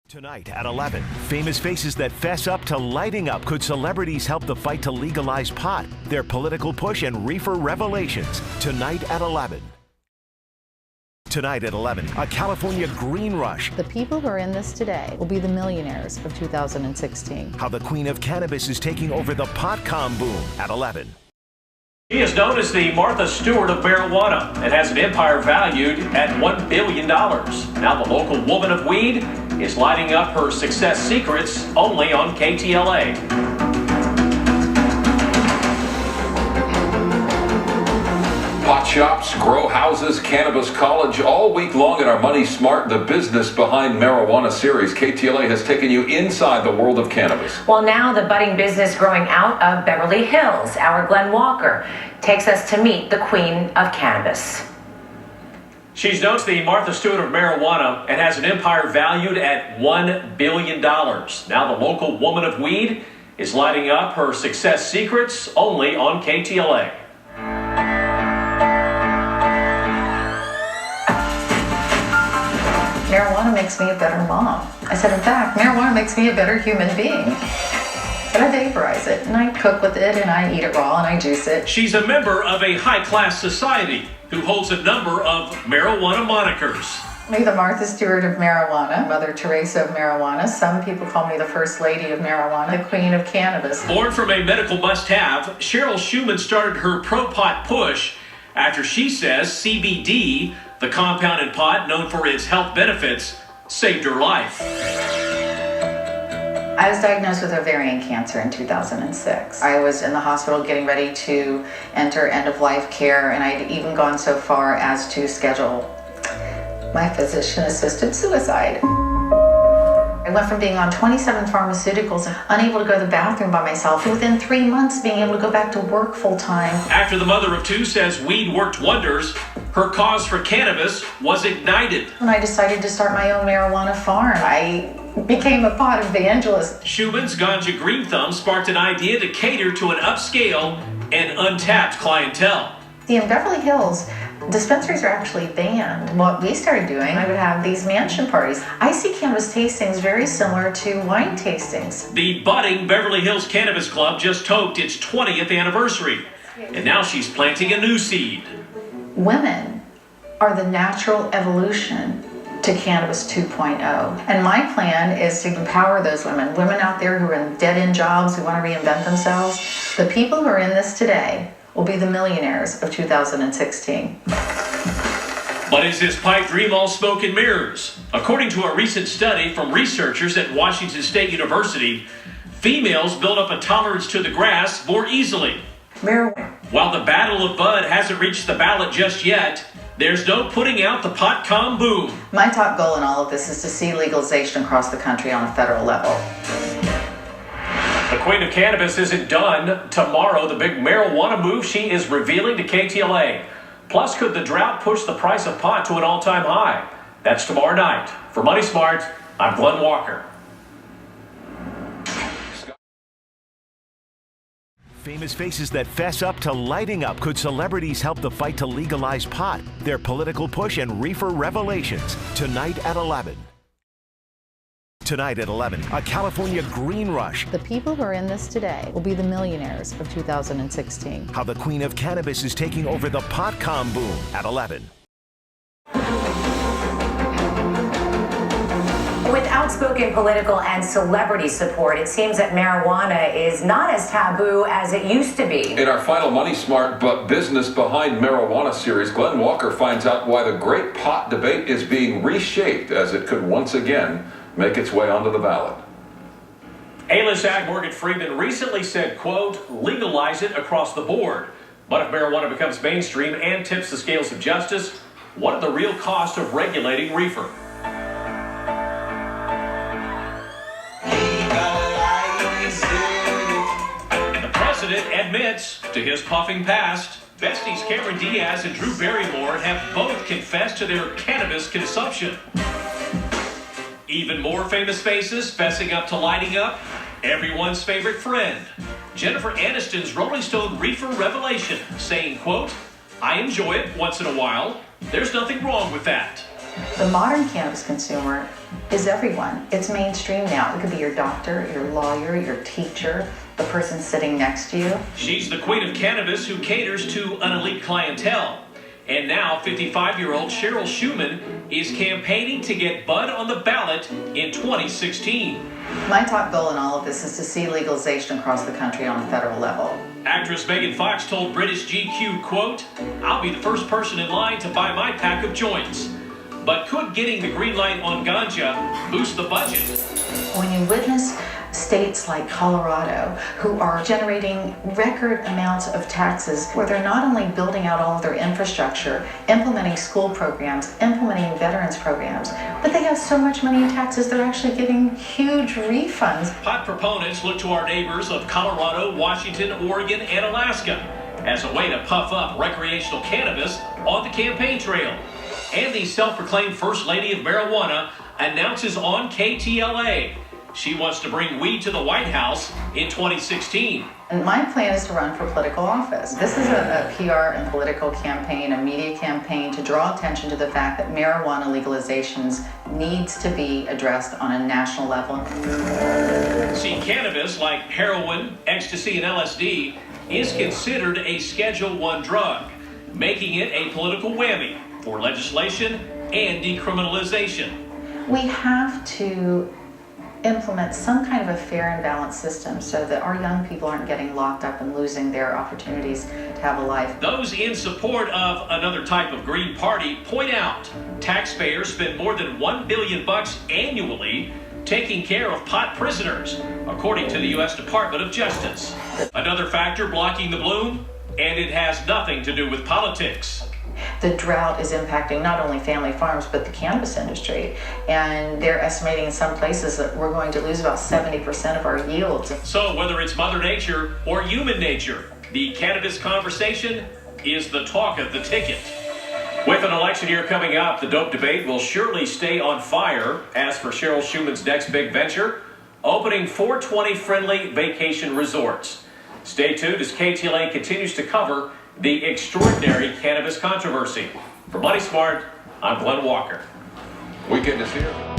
Tonight at 11, famous faces that fess up to lighting up. Could celebrities help the fight to legalize pot? Their political push and reefer revelations. Tonight at 11. Tonight at 11, a California green rush. The people who are in this today will be the millionaires of 2016. How the queen of cannabis is taking over the pot-com boom at 11. She is known as the Martha Stewart of Marijuana and has an empire valued at $1 billion. Now the local woman of weed is lighting up her success secrets only on KTLA. Pot shops, grow houses, cannabis college, all week long in our Money Smart, the business behind marijuana series. KTLA has taken you inside the world of cannabis. Well, now the budding business growing out of Beverly Hills, our Glenn Walker, takes us to meet the queen of cannabis. She's known as the Martha Stewart of Marijuana and has an empire valued at $1 billion. Now the local woman of weed is lighting up her success secrets only on KTLA. Marijuana makes me a better mom. I said, in fact, marijuana makes me a better human being. But I vaporize it, and I cook with it, and I eat it raw, and I juice it. She's a member of a high-class society who holds a number of marijuana monikers. I'm the Martha Stewart of Marijuana, Mother Teresa of Marijuana. Some people call me the First Lady of Marijuana, the Queen of Cannabis. Born from a medical must-have, Cheryl Shuman started her pro-pot push after she says CBD, the compound in pot known for its health benefits, saved her life. I was diagnosed with ovarian cancer in 2006. I was in the hospital getting ready to enter end-of-life care, and I'd even gone so far as to schedule my physician-assisted suicide. I went from being on 27 pharmaceuticals, unable to go to the bathroom by myself, within 3 months being able to go back to work full-time. After the mother of two says weed worked wonders, her cause for cannabis was ignited. When I decided to start my own marijuana farm, I became a pot evangelist. Shuman's Ganja Green Thumb sparked an idea to cater to an upscale and untapped clientele. See, in Beverly Hills, dispensaries are actually banned. What we started doing, I would have these mansion parties. I see cannabis tastings very similar to wine tastings. The budding Beverly Hills Cannabis Club just topped its 20th anniversary, and now she's planting a new seed. Women are the natural evolution to Cannabis 2.0. And my plan is to empower those women out there who are in dead-end jobs, who want to reinvent themselves. The people who are in this today will be the millionaires of 2016. But is this pipe dream all smoke and mirrors? According to a recent study from researchers at Washington State University, females build up a tolerance to the grass more easily. Marijuana. While the battle of bud hasn't reached the ballot just yet, there's no putting out the pot-com boom. My top goal in all of this is to see legalization across the country on a federal level. The Queen of Cannabis isn't done. Tomorrow, the big marijuana move she is revealing to KTLA. Plus, could the drought push the price of pot to an all-time high? That's tomorrow night. For Money Smart, I'm Glenn Walker. Famous faces that fess up to lighting up. Could celebrities help the fight to legalize pot? Their political push and reefer revelations. Tonight at 11. Tonight at 11, a California green rush. The people who are in this today will be the millionaires of 2016. How the queen of cannabis is taking over the pot-com boom at 11. With outspoken political and celebrity support, it seems that marijuana is not as taboo as it used to be. In our final Money Smart but business behind marijuana series, Glenn Walker finds out why the great pot debate is being reshaped as it could once again make its way onto the ballot. A-list act Morgan Freeman recently said, quote, legalize it across the board. But if marijuana becomes mainstream and tips the scales of justice, what are the real costs of regulating reefer? The president admits to his puffing past. Besties Cameron Diaz and Drew Barrymore have both confessed to their cannabis consumption. Even more famous faces fessing up to lighting up. Everyone's favorite friend, Jennifer Aniston's Rolling Stone reefer revelation, saying, quote, I enjoy it once in a while. There's nothing wrong with that. The modern cannabis consumer is everyone. It's mainstream now. It could be your doctor, your lawyer, your teacher, the person sitting next to you. She's the queen of cannabis who caters to an elite clientele. And now 55-year-old Cheryl Shuman is campaigning to get bud on the ballot in 2016. My top goal in all of this is to see legalization across the country on a federal level. Actress Megan Fox told British GQ, quote, "I'll be the first person in line to buy my pack of joints." But could getting the green light on ganja boost the budget? When you witness states like Colorado, who are generating record amounts of taxes, where they're not only building out all of their infrastructure, implementing school programs, implementing veterans programs, but they have so much money in taxes, they're actually getting huge refunds. Pot proponents look to our neighbors of Colorado, Washington, Oregon, and Alaska as a way to puff up recreational cannabis on the campaign trail. And the self-proclaimed First Lady of Marijuana announces on KTLA she wants to bring weed to the White House in 2016. And my plan is to run for political office. This is a PR and political campaign, a media campaign to draw attention to the fact that marijuana legalizations needs to be addressed on a national level. See, cannabis, like heroin, ecstasy, and LSD, is considered a Schedule I drug, making it a political whammy for legislation and decriminalization. We have to implement some kind of a fair and balanced system so that our young people aren't getting locked up and losing their opportunities to have a life. Those in support of another type of Green Party point out taxpayers spend more than $1 billion annually taking care of pot prisoners, according to the U.S. Department of Justice. Another factor blocking the bloom, and it has nothing to do with politics. The drought is impacting not only family farms, but the cannabis industry. And they're estimating in some places that we're going to lose about 70% of our yields. So whether it's Mother Nature or human nature, the cannabis conversation is the talk of the ticket. With an election year coming up, the dope debate will surely stay on fire. As for Cheryl Shuman's next big venture, opening 420-friendly vacation resorts. Stay tuned as KTLA continues to cover the extraordinary cannabis controversy. For Money Smart, I'm Glenn Walker. Weekend is here.